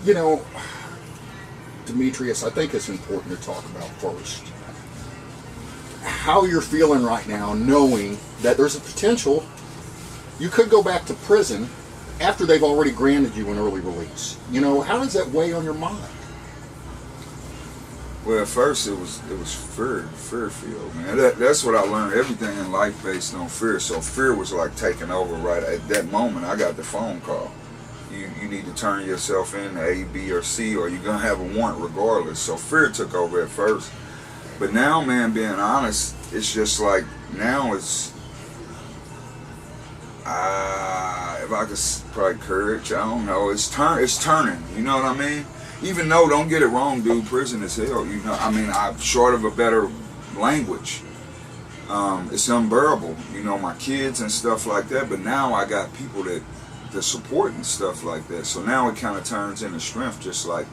You know, Demetrious, I think it's important to talk about first how you're feeling right now, knowing that there's a potential you could go back to prison after they've already granted you an early release. You know, how does that weigh on your mind? Well, at first it was fear filled, man. That's what I learned. Everything in life based on fear. So fear was like taking over right at that moment. I got the phone call. You need to turn yourself in to A, B, or C, or you're gonna have a warrant regardless. So fear took over at first. But now, man, being honest, it's just like now it's if I could probably courage, I don't know. It's turning. You know what I mean? Even though, don't get it wrong, dude, prison is hell. You know, I mean, I'm short of a better language. It's unbearable. You know, my kids and stuff like that. But now I got people that support and stuff like that. So now it kind of turns into strength. Just like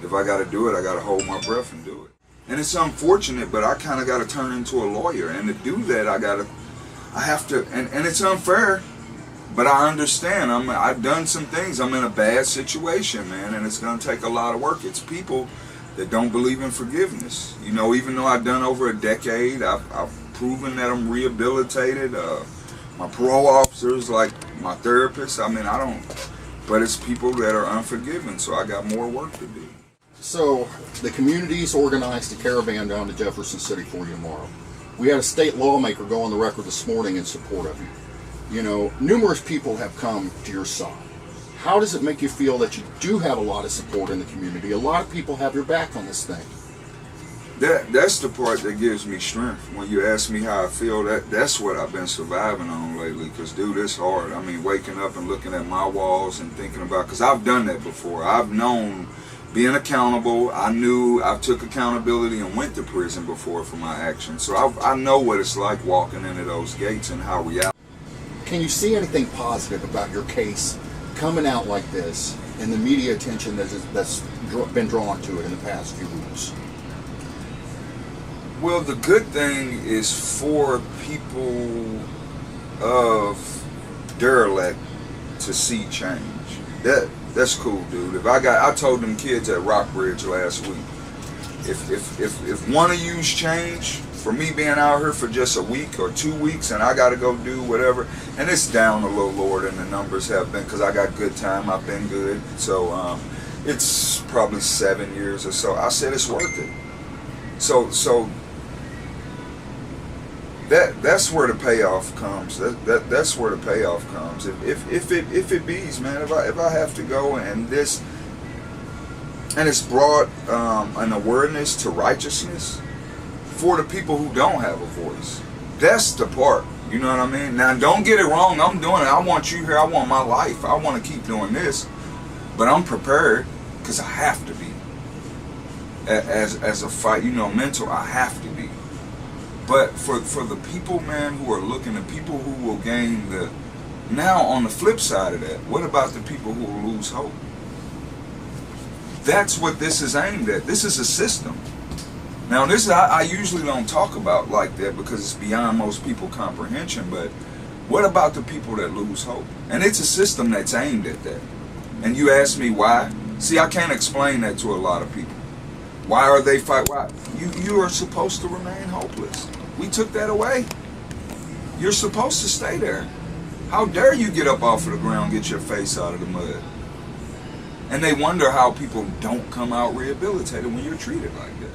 if I got to do it, I got to hold my breath and do it. And it's unfortunate, but I kind of got to turn into a lawyer. And to do that, I have to, and it's unfair. But I understand. I've done some things. I'm in a bad situation, man, and it's going to take a lot of work. It's people that don't believe in forgiveness. You know, even though I've done over a decade, I've proven that I'm rehabilitated. My parole officers, like my therapist, I mean, I don't. But it's people that are unforgiving, so I got more work to do. So the community's organized a caravan down to Jefferson City for you tomorrow. We had a state lawmaker go on the record this morning in support of you. You know, numerous people have come to your side. How does it make you feel that you do have a lot of support in the community? A lot of people have your back on this thing. That's the part that gives me strength. When you ask me how I feel, that's what I've been surviving on lately. Because, dude, it's hard. I mean, waking up and looking at my walls and thinking about, because I've done that before. I've known being accountable. I took accountability and went to prison before for my actions. So I know what it's like walking into those gates and how reality. Can you see anything positive about your case coming out like this and the media attention that's been drawn to it in the past few weeks? Well, the good thing is for people of derelict to see change. That's cool, dude. I told them kids at Rockbridge last week, if one of you's change, for me being out here for just a week or 2 weeks and I got to go do whatever, and it's down a little lower than the numbers have been because I got good time, I've been good. So it's probably 7 years or so. I said it's worth it. So that's where the payoff comes. That's where the payoff comes. If it bees, man, if I have to go and this, and it's brought an awareness to righteousness for the people who don't have a voice. That's the part. You know what I mean? Now, don't get it wrong. I'm doing it. I want you here. I want my life. I want to keep doing this. But I'm prepared because I have to be. As a fight, you know, mental, I have to be. But for the people, man, who are looking, the people who will gain the... Now, on the flip side of that, what about the people who will lose hope? That's what this is aimed at. This is a system. Now, this I usually don't talk about like that because it's beyond most people's comprehension, but what about the people that lose hope? And it's a system that's aimed at that. And you ask me why? See, I can't explain that to a lot of people. Why are they fight? Why? You are supposed to remain hopeless. We took that away. You're supposed to stay there. How dare you get up off of the ground, get your face out of the mud? And they wonder how people don't come out rehabilitated when you're treated like that.